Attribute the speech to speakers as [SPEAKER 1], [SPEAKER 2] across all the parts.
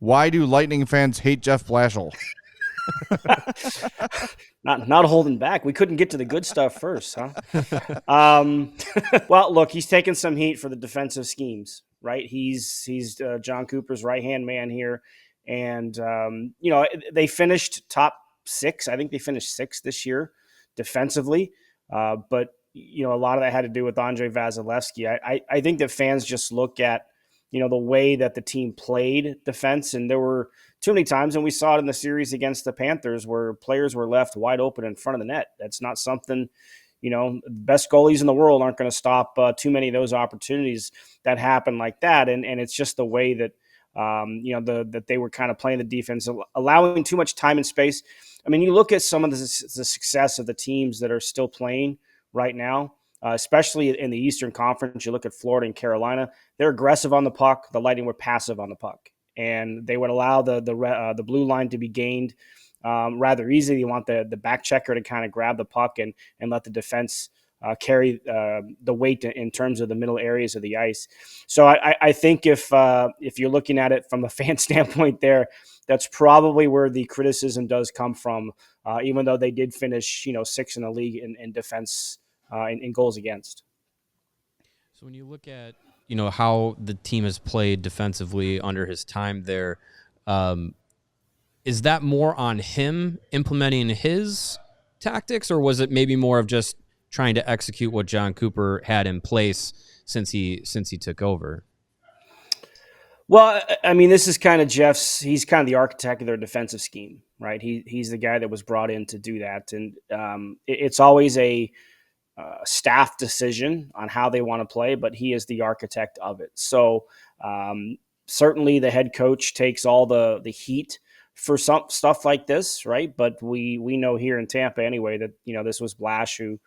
[SPEAKER 1] Why do Lightning fans hate Jeff Blashill?
[SPEAKER 2] Not holding back. We couldn't get to the good stuff first, huh? Well, look, he's taking some heat for the defensive schemes, right? He's John Cooper's right-hand man here. And, they finished top 6. I think they finished 6th this year defensively. But, a lot of that had to do with Andre Vasilevsky. I think that fans just look at, the way that the team played defense. And there were too many times, and we saw it in the series against the Panthers, where players were left wide open in front of the net. That's not something, the best goalies in the world aren't going to stop too many of those opportunities that happen like that. And it's just the way that, that they were kind of playing the defense, allowing too much time and space. I mean, you look at some of the success of the teams that are still playing right now, especially in the Eastern Conference. You look at Florida and Carolina; they're aggressive on the puck. The Lightning were passive on the puck, and they would allow the blue line to be gained rather easily. You want the back checker to kind of grab the puck and let the defense carry the weight in terms of the middle areas of the ice. So I think if you're looking at it from a fan standpoint there, that's probably where the criticism does come from, even though they did finish 6th in the league in defense in goals against.
[SPEAKER 3] So when you look at how the team has played defensively under his time there, is that more on him implementing his tactics, or was it maybe more of just trying to execute what John Cooper had in place since he took over?
[SPEAKER 2] Well, I mean, this is kind of he's kind of the architect of their defensive scheme, right? He's the guy that was brought in to do that. And it's always a staff decision on how they want to play, but he is the architect of it. So certainly the head coach takes all the heat for some stuff like this, right? But we know here in Tampa anyway that, this was Blash who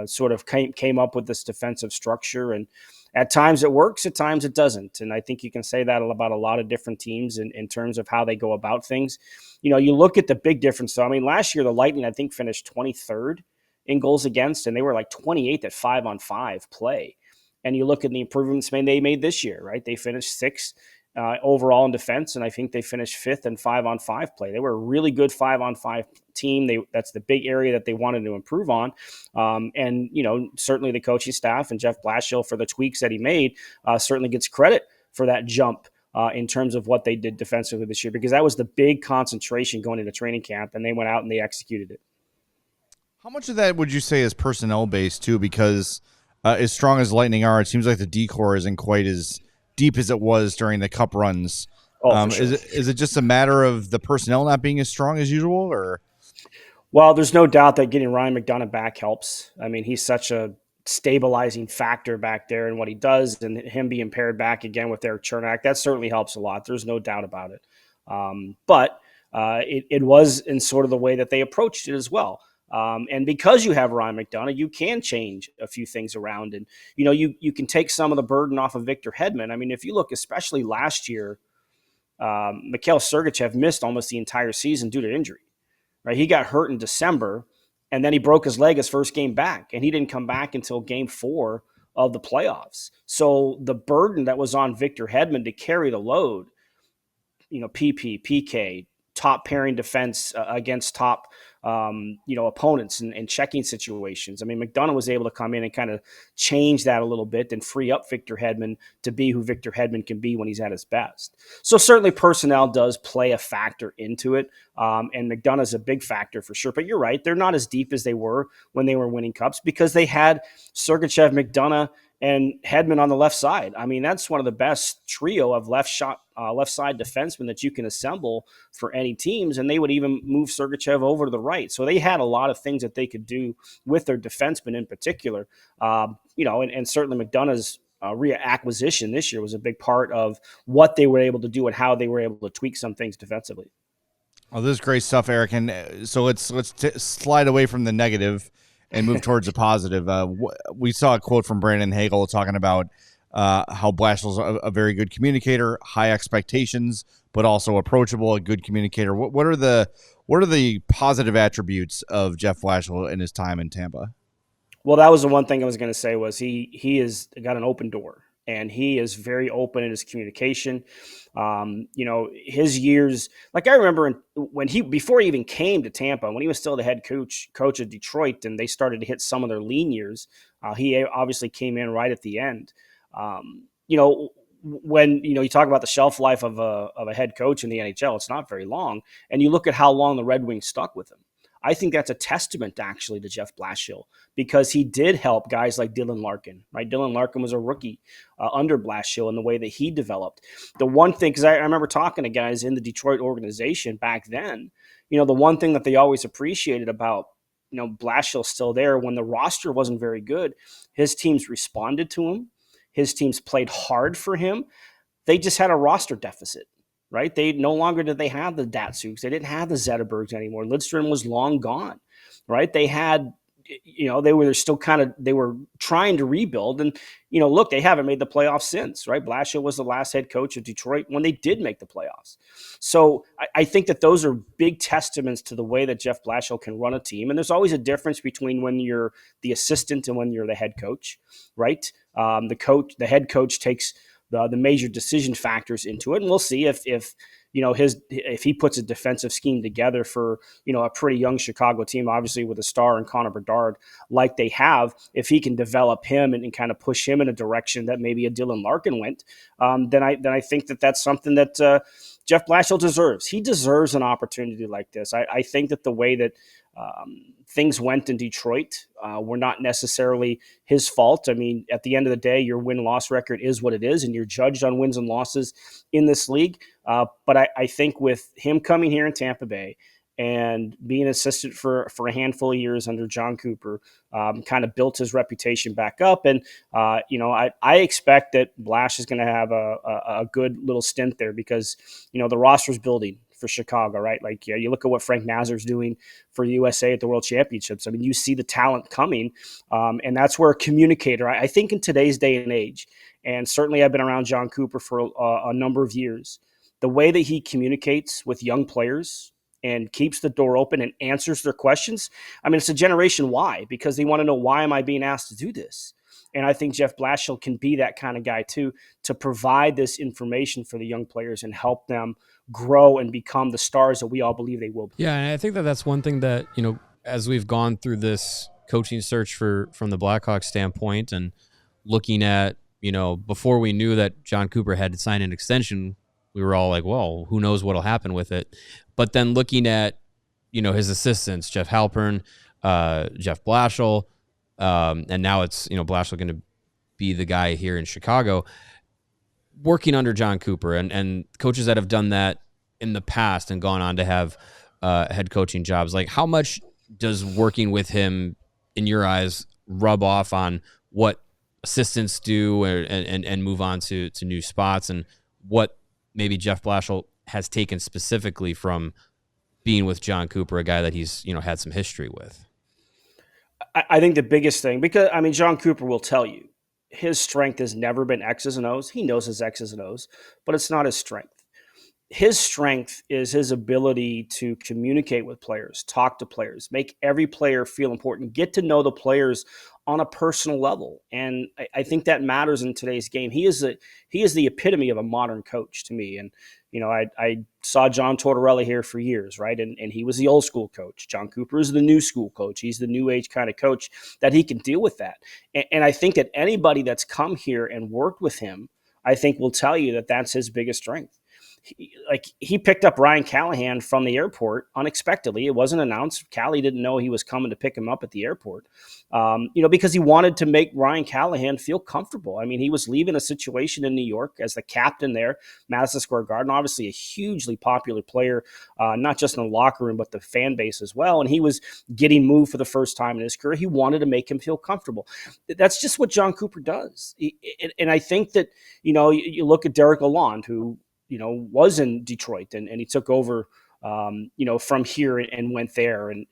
[SPEAKER 2] sort of came up with this defensive structure. And at times it works, at times it doesn't. And I think you can say that about a lot of different teams in terms of how they go about things. You look at the big difference, though. I mean, last year, the Lightning, I think, finished 23rd in goals against, and they were like 28th at 5-on-5 play. And you look at the improvements they made this year, right? They finished 6th overall in defense, and I think they finished 5th in 5-on-5 play. They were a really good 5-on-5 team. That's the big area that they wanted to improve on. And certainly the coaching staff and Jeff Blashill for the tweaks that he made certainly gets credit for that jump in terms of what they did defensively this year, because that was the big concentration going into training camp, and they went out and they executed it.
[SPEAKER 1] How much of that would you say is personnel based too? Because as strong as Lightning are, it seems like the decor isn't quite as deep as it was during the cup runs.
[SPEAKER 2] For sure.
[SPEAKER 1] Is it just a matter of the personnel not being as strong as usual, or?
[SPEAKER 2] Well, there's no doubt that getting Ryan McDonagh back helps. I mean, he's such a stabilizing factor back there in what he does, and him being paired back again with Erik Erlendsson, that certainly helps a lot. There's no doubt about it. But it was in sort of the way that they approached it as well. And because you have Ryan McDonagh, you can change a few things around, and you can take some of the burden off of Victor Hedman. I mean, if you look, especially last year, Mikhail Sergachev missed almost the entire season due to injury. Right, he got hurt in December, and then he broke his leg his first game back, and he didn't come back until Game 4 of the playoffs. So the burden that was on Victor Hedman to carry the load, PP, PK, top pairing defense against top, opponents and checking situations. I mean, McDonagh was able to come in and kind of change that a little bit and free up Victor Hedman to be who Victor Hedman can be when he's at his best. So certainly personnel does play a factor into it. And McDonagh is a big factor for sure. But you're right. They're not as deep as they were when they were winning cups because they had Sergachev, McDonagh, and Hedman on the left side. I mean, that's one of the best trio of left side defensemen that you can assemble for any teams. And they would even move Sergachev over to the right. So they had a lot of things that they could do with their defensemen in particular. And certainly McDonagh's reacquisition this year was a big part of what they were able to do and how they were able to tweak some things defensively.
[SPEAKER 1] Oh, this is great stuff, Erik. And so let's slide away from the negative and move towards the positive. We saw a quote from Brandon Hagel talking about how Blashill's a very good communicator, high expectations, but also approachable, a good communicator. What are the positive attributes of Jeff Blashill in his time in Tampa?
[SPEAKER 2] Well, that was the one thing I was going to say was he has got an open door. and he is very open in his communication. His years, like I remember before he even came to Tampa, when he was still the head coach of Detroit, and they started to hit some of their lean years, he obviously came in right at the end. When you talk about the shelf life of a head coach in the NHL, it's not very long, and you look at how long the Red Wings stuck with him. I think that's a testament actually to Jeff Blashill, because he did help guys like Dylan Larkin, right? Dylan Larkin was a rookie under Blashill in the way that he developed. The one thing, because I remember talking to guys in the Detroit organization back then, the one thing that they always appreciated about, Blashill still there when the roster wasn't very good, his teams responded to him. His teams played hard for him. They just had a roster deficit. Right? They no longer did they have the Datsuks. They didn't have the Zetterbergs anymore. Lidstrom was long gone. Right? They had, they were trying to rebuild. And, look, they haven't made the playoffs since, right? Blashill was the last head coach of Detroit when they did make the playoffs. So I think that those are big testaments to the way that Jeff Blashill can run a team. And there's always a difference between when you're the assistant and when you're the head coach, right? The head coach takes the major decision factors into it, and we'll see if he puts a defensive scheme together for a pretty young Chicago team, obviously with a star in Connor Bedard like they have. If he can develop him and kind of push him in a direction that maybe a Dylan Larkin went, then I think that's something that Jeff Blashill deserves. He deserves an opportunity like this. I think that the way that things went in Detroit were not necessarily his fault. I mean, at the end of the day, your win-loss record is what it is, and you're judged on wins and losses in this league. But I think with him coming here in Tampa Bay and being an assistant for a handful of years under John Cooper, kind of built his reputation back up. And, I expect that Blash is going to have a good little stint there because, the roster's building for Chicago, right? Like, you look at what Frank Nazar's doing for the USA at the World Championships. I mean, you see the talent coming, and that's where a communicator, I think in today's day and age, and certainly I've been around John Cooper for a number of years, the way that he communicates with young players and keeps the door open and answers their questions. I mean, it's a generation why, because they want to know, why am I being asked to do this? And I think Jeff Blashill can be that kind of guy too, to provide this information for the young players and help them grow and become the stars that we all believe they will be.
[SPEAKER 3] Yeah, and I think that's one thing that, as we've gone through this coaching search from the Blackhawks standpoint and looking at, before we knew that John Cooper had signed an extension, we were all like, well, who knows what'll happen with it. But then looking at, his assistants, Jeff Halpern, Jeff Blashill, and now it's, Blashill going to be the guy here in Chicago, working under John Cooper and coaches that have done that in the past and gone on to have head coaching jobs. Like, how much does working with him, in your eyes, rub off on what assistants do and move on to new spots, and what maybe Jeff Blashill has taken specifically from being with John Cooper, a guy that he's, had some history with?
[SPEAKER 2] I think the biggest thing, because, I mean, John Cooper will tell you, his strength has never been X's and O's. He knows his X's and O's, but it's not his strength. His strength is his ability to communicate with players, talk to players, make every player feel important, get to know the players on a personal level. And I think that matters in today's game. He is the epitome of a modern coach to me. And, I saw John Tortorella here for years, right? And he was the old school coach. John Cooper is the new school coach. He's the new age kind of coach that he can deal with that. And I think that anybody that's come here and worked with him, I think will tell you that that's his biggest strength. He picked up Ryan Callahan from the airport unexpectedly. It wasn't announced. Callie didn't know he was coming to pick him up at the airport, because he wanted to make Ryan Callahan feel comfortable. I mean, he was leaving a situation in New York as the captain there, Madison Square Garden, obviously a hugely popular player, not just in the locker room, but the fan base as well. And he was getting moved for the first time in his career. He wanted to make him feel comfortable. That's just what John Cooper does. And I think that, you look at Derek Lalonde, who, was in Detroit and he took over, from here and went there. And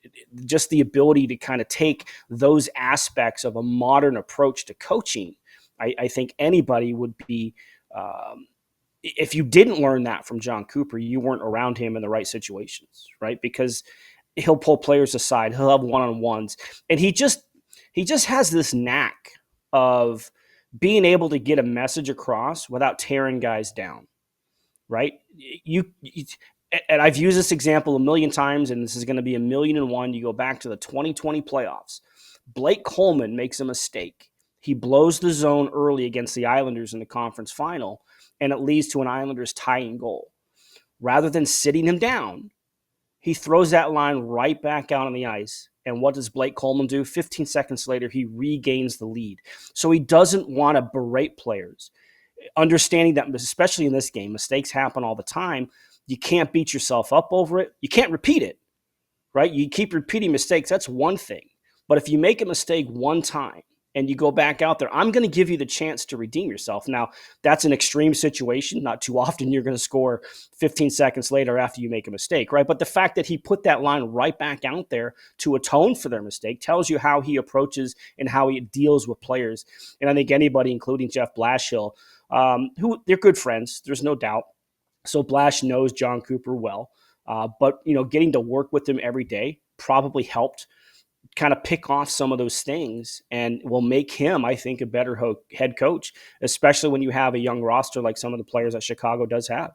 [SPEAKER 2] just the ability to kind of take those aspects of a modern approach to coaching, I think anybody would be, if you didn't learn that from John Cooper, you weren't around him in the right situations, right? Because he'll pull players aside, he'll have one-on-ones, and he just has this knack of being able to get a message across without tearing guys down, right? And I've used this example a million times, and this is going to be 1,000,001. You go back to the 2020 playoffs. Blake Coleman makes a mistake. He blows the zone early against the Islanders in the conference final, and it leads to an Islanders tying goal. Rather than sitting him down, he throws that line right back out on the ice. And what does Blake Coleman do? 15 seconds later, he regains the lead. So he doesn't want to berate players. Understanding that, especially in this game, mistakes happen all the time. You can't beat yourself up over it. You can't repeat it, right? You keep repeating mistakes. That's one thing. But if you make a mistake one time and you go back out there, I'm going to give you the chance to redeem yourself. Now, that's an extreme situation. Not too often you're going to score 15 seconds later after you make a mistake, right? But the fact that he put that line right back out there to atone for their mistake tells you how he approaches and how he deals with players. And I think anybody, including Jeff Blashill, who they're good friends, there's no doubt. So Blash knows John Cooper well. But, getting to work with him every day probably helped kind of pick off some of those things and will make him, I think, a better head coach, especially when you have a young roster like some of the players that Chicago does have.